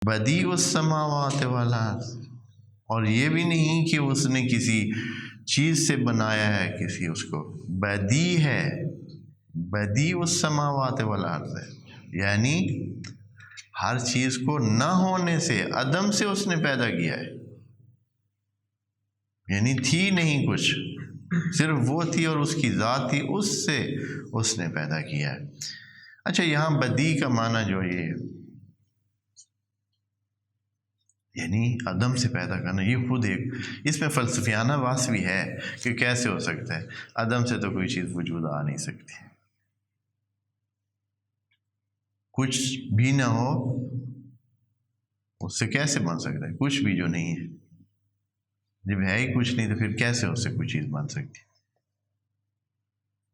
Badie السماوات والارض، اور یہ بھی نہیں کہ اس نے کسی چیز سے بنایا ہے کسی اس کو، بدیع ہے، بدیع السماوات والارض ہے، یعنی ہر چیز کو نہ ہونے سے، عدم سے اس نے پیدا کیا ہے، یعنی تھی نہیں کچھ، صرف وہ تھی اور اس کی ذات تھی، اس سے اس نے پیدا کیا ہے۔ اچھا، یہاں بدیع کا معنی جو یہ یعنی عدم سے پیدا کرنا، یہ خود ایک اس میں فلسفیانہ بحث بھی ہے کہ کیسے ہو سکتا ہے، عدم سے تو کوئی چیز وجود آ نہیں سکتی، کچھ بھی نہ ہو اس سے کیسے بن سکتا ہے، کچھ بھی جو نہیں ہے، جب ہے ہی کچھ نہیں تو پھر کیسے اس سے کوئی چیز بن سکتی؟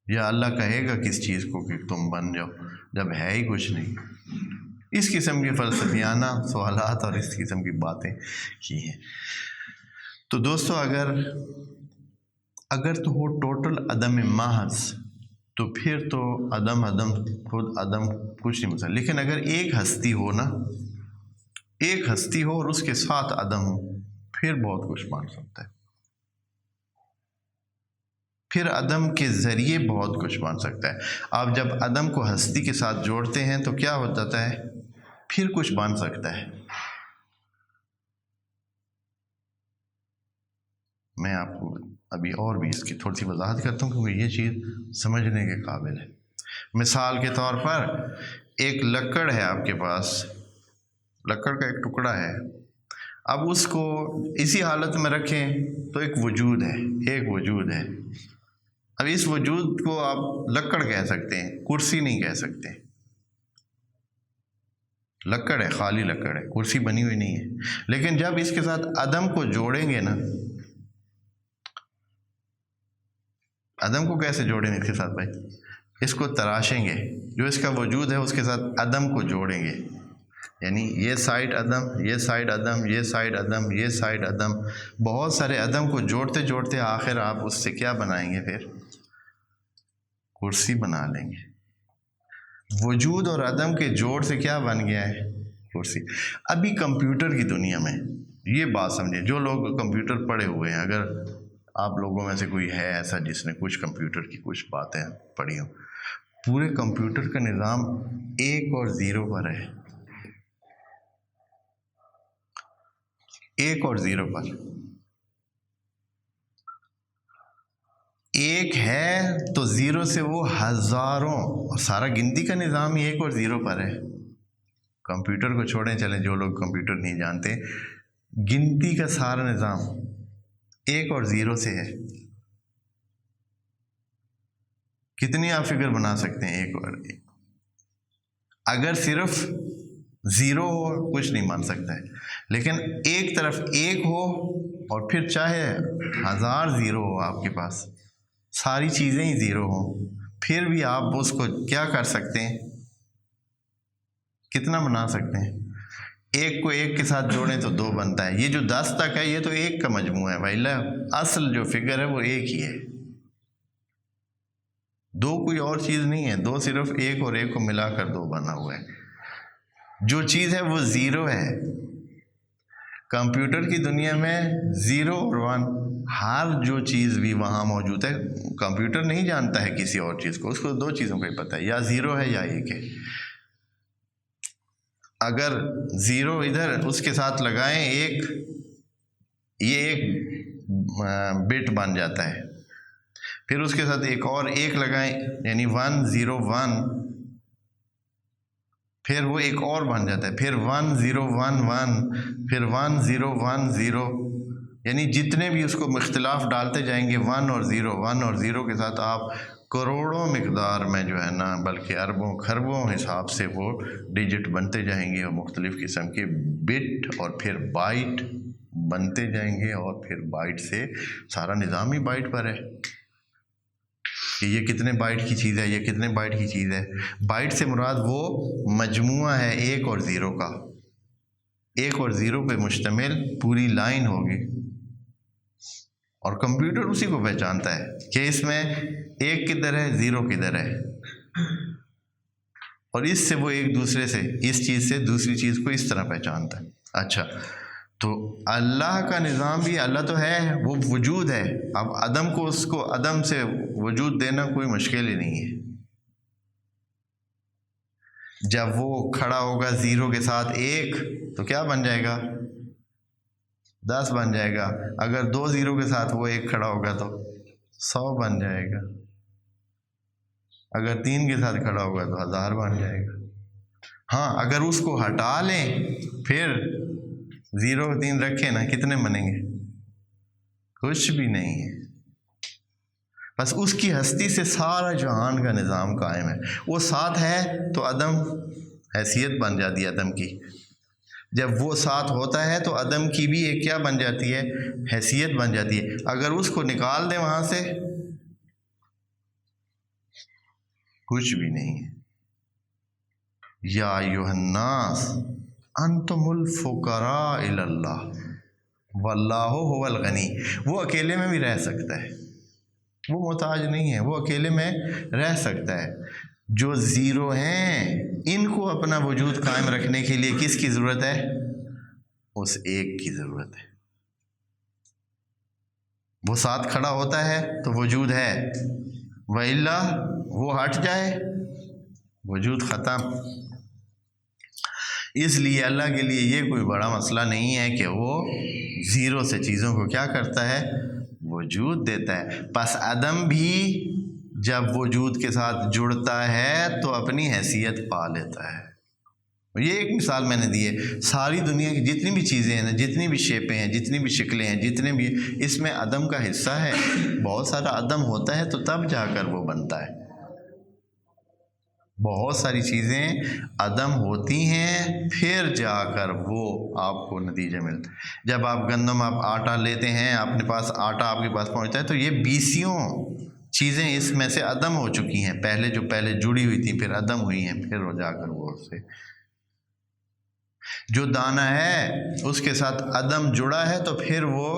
یا اللہ کہے گا کس چیز کو کہ تم بن جاؤ جب ہے ہی کچھ نہیں؟ اس قسم کے فلسفیانہ سوالات اور اس قسم کی باتیں کی ہیں۔ تو دوستو، اگر تو ہو ٹوٹل عدم محض تو پھر تو عدم خود عدم کچھ نہیں مسئلہ، لیکن اگر ایک ہستی ہو نا، ایک ہستی ہو اور اس کے ساتھ عدم ہو، پھر بہت کچھ بن سکتا ہے، پھر عدم کے ذریعے بہت کچھ بن سکتا ہے۔ آپ جب عدم کو ہستی کے ساتھ جوڑتے ہیں تو کیا ہو جاتا ہے؟ پھر کچھ بن سکتا ہے۔ میں آپ کو ابھی اور بھی اس کی تھوڑی سی وضاحت کرتا ہوں کیونکہ یہ چیز سمجھنے کے قابل ہے۔ مثال کے طور پر ایک لکڑ ہے آپ کے پاس، لکڑ کا ایک ٹکڑا ہے، اب اس کو اسی حالت میں رکھیں تو ایک وجود ہے۔ اب اس وجود کو آپ لکڑ کہہ سکتے ہیں، کرسی نہیں کہہ سکتے، لکڑ ہے، خالی لکڑ ہے، کرسی بنی ہوئی نہیں ہے۔ لیکن جب اس کے ساتھ عدم کو جوڑیں گے نا، عدم کو کیسے جوڑیں گے اس کے ساتھ بھائی؟ اس کو تراشیں گے، جو اس کا وجود ہے اس کے ساتھ عدم کو جوڑیں گے، یعنی یہ سائڈ عدم، یہ سائڈ عدم، یہ سائڈ عدم، یہ سائڈ عدم، بہت سارے عدم کو جوڑتے جوڑتے آخر آپ اس سے کیا بنائیں گے؟ پھر کرسی بنا لیں گے۔ وجود اور عدم کے جوڑ سے کیا بن گیا ہے؟ کرسی۔ ابھی کمپیوٹر کی دنیا میں یہ بات سمجھیں، جو لوگ کمپیوٹر پڑھے ہوئے ہیں، اگر آپ لوگوں میں سے کوئی ہے ایسا جس نے کچھ کمپیوٹر کی کچھ باتیں پڑھی ہوں، پورے کمپیوٹر کا نظام 1 اور 0 پر ہے، 1 اور 0 پر۔ 1 ہے تو 0 سے وہ ہزاروں، سارا گنتی کا نظام ہی 1 اور 0 پر ہے۔ کمپیوٹر کو چھوڑیں، چلیں جو لوگ کمپیوٹر نہیں جانتے، گنتی کا سارا نظام 1 اور 0 سے ہے۔ کتنی آپ فگر بنا سکتے ہیں 1 اور 1؟ اگر صرف 0 ہو کچھ نہیں بن سکتا ہے، لیکن ایک طرف 1 ہو اور پھر چاہے 1000 0 ہو آپ کے پاس، ساری چیزیں ہی 0 ہوں، پھر بھی آپ اس کو کیا کر سکتے ہیں؟ کتنا بنا سکتے ہیں؟ 1 کو 1 کے ساتھ جوڑیں تو 2 بنتا ہے۔ یہ جو 10 تک ہے یہ تو 1 کا مجموعہ ہے بھائی، اصل جو فگر ہے وہ 1 ہی ہے، 2 کوئی اور چیز نہیں ہے، 2 صرف 1 اور 1 کو ملا کر 2 بنا ہوا ہے۔ جو چیز ہے وہ 0 ہے۔ کمپیوٹر کی دنیا میں 0 اور 1، ہر جو چیز بھی وہاں موجود ہے، کمپیوٹر نہیں جانتا ہے کسی اور چیز کو، اس کو 2 چیزوں کا ہی پتہ ہے، یا 0 ہے یا 1 ہے۔ اگر 0 ادھر اس کے ساتھ لگائیں 1، یہ 1 بٹ بن جاتا ہے، پھر اس کے ساتھ ایک اور 1 لگائیں یعنی 1 0 1، پھر وہ ایک اور بن جاتا ہے، پھر 1 0 1 1، پھر 1 0 1 0، یعنی جتنے بھی اس کو اختلاف ڈالتے جائیں گے 1 اور 0 1 اور 0 کے ساتھ، آپ کروڑوں مقدار میں جو ہے نا، بلکہ اربوں خربوں حساب سے وہ ڈیجٹ بنتے جائیں گے، اور مختلف قسم کے بٹ اور پھر بائٹ بنتے جائیں گے، اور پھر بائٹ سے سارا نظام ہی بائٹ پر ہے کہ یہ کتنے بائٹ کی چیز ہے، یہ کتنے بائٹ کی چیز ہے۔ بائٹ سے مراد وہ مجموعہ ہے 1 اور 0 کا، 1 اور 0 پہ مشتمل پوری لائن ہوگی، اور کمپیوٹر اسی کو پہچانتا ہے کہ اس میں 1 کدھر ہے 0 کدھر ہے، اور اس سے وہ ایک دوسرے سے اس چیز سے دوسری چیز کو اس طرح پہچانتا ہے۔ اچھا، تو اللہ کا نظام بھی، اللہ تو ہے، وہ وجود ہے، اب عدم کو اس کو عدم سے وجود دینا کوئی مشکل ہی نہیں ہے۔ جب وہ کھڑا ہوگا 0 کے ساتھ 1 تو کیا بن جائے گا؟ 10 بن جائے گا۔ اگر 2 0 کے ساتھ وہ 1 کھڑا ہوگا تو 100 بن جائے گا۔ اگر 3 کے ساتھ کھڑا ہوگا تو 1000 بن جائے گا۔ ہاں، اگر اس کو ہٹا لیں پھر 0 3 رکھیں نا، کتنے بنیں گے؟ کچھ بھی نہیں ہے۔ بس اس کی ہستی سے سارا جہان کا نظام قائم ہے۔ وہ ساتھ ہے تو عدم حیثیت بن جاتی ہے عدم کی۔ جب وہ ساتھ ہوتا ہے تو عدم کی بھی ایک کیا بن جاتی ہے؟ حیثیت بن جاتی ہے۔ اگر اس کو نکال دیں وہاں سے کچھ بھی نہیں ہے۔ یا ایھا الناس انتم الفقراء الی اللہ واللہ هو الغنی۔ وہ اکیلے میں بھی رہ سکتا ہے، وہ محتاج نہیں ہے، وہ اکیلے میں رہ سکتا ہے۔ جو 0 ہیں ان کو اپنا وجود قائم رکھنے کے لیے کس کی ضرورت ہے؟ اس ایک کی ضرورت ہے۔ وہ ساتھ کھڑا ہوتا ہے تو وجود ہے، وَإِلَّا وہ ہٹ جائے وجود ختم۔ اس لیے اللہ کے لیے یہ کوئی بڑا مسئلہ نہیں ہے کہ وہ 0 سے چیزوں کو کیا کرتا ہے؟ وجود دیتا ہے۔ پس عدم بھی جب وجود کے ساتھ جڑتا ہے تو اپنی حیثیت پا لیتا ہے۔ یہ ایک مثال میں نے دی ہے۔ ساری دنیا کی جتنی بھی چیزیں ہیں، جتنی بھی شیپیں ہیں، جتنی بھی شکلیں ہیں، جتنے بھی، اس میں عدم کا حصہ ہے۔ بہت سارا عدم ہوتا ہے تو تب جا کر وہ بنتا ہے۔ بہت ساری چیزیں عدم ہوتی ہیں پھر جا کر وہ آپ کو نتیجہ ملتا ہے۔ جب آپ گندم، آپ آٹا لیتے ہیں، اپنے پاس آٹا آپ کے پاس پہنچتا ہے تو یہ 20 چیزیں اس میں سے عدم ہو چکی ہیں، پہلے جڑی ہوئی تھیں پھر عدم ہوئی ہیں، پھر ہو جا کر وہ سے جو دانہ ہے اس کے ساتھ عدم جڑا ہے تو پھر وہ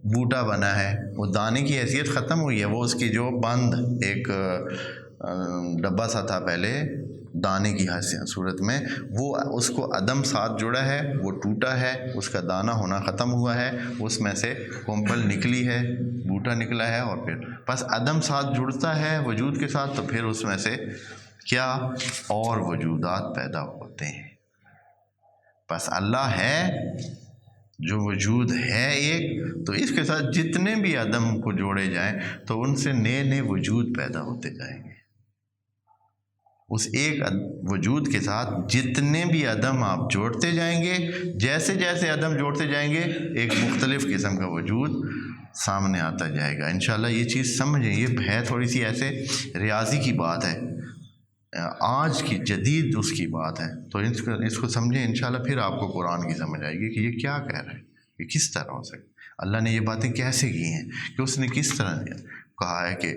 بوٹا بنا ہے۔ وہ دانے کی حیثیت ختم ہوئی ہے، وہ اس کی جو بند ایک ڈبہ سا تھا پہلے دانے کی صورت میں، وہ اس کو عدم ساتھ جڑا ہے، وہ ٹوٹا ہے، اس کا دانہ ہونا ختم ہوا ہے، اس میں سے کومپل نکلی ہے، بوٹا نکلا ہے، اور پھر بس عدم ساتھ جڑتا ہے وجود کے ساتھ تو پھر اس میں سے کیا اور وجودات پیدا ہوتے ہیں۔ بس اللہ ہے جو وجود ہے ایک، تو اس کے ساتھ جتنے بھی عدم کو جوڑے جائیں تو ان سے نئے نئے وجود پیدا ہوتے جائیں گے۔ اس ایک وجود کے ساتھ جتنے بھی عدم آپ جوڑتے جائیں گے، جیسے جیسے عدم جوڑتے جائیں گے ایک مختلف قسم کا وجود سامنے آتا جائے گا۔ انشاءاللہ یہ چیز سمجھیں، یہ ہے تھوڑی سی ایسے ریاضی کی بات ہے، آج کی جدید اس کی بات ہے، تو اس کو سمجھیں، انشاءاللہ پھر آپ کو قرآن کی سمجھ آئے گی کہ یہ کیا کہہ رہا ہے، یہ کس طرح ہو سکتا ہے، اللہ نے یہ باتیں کیسے کی ہیں، کہ اس نے کس طرح کہا ہے کہ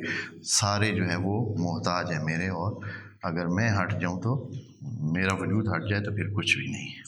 سارے جو ہے وہ محتاج ہیں میرے، اور اگر میں ہٹ جاؤں تو میرا وجود ہٹ جائے تو پھر کچھ بھی نہیں ہے۔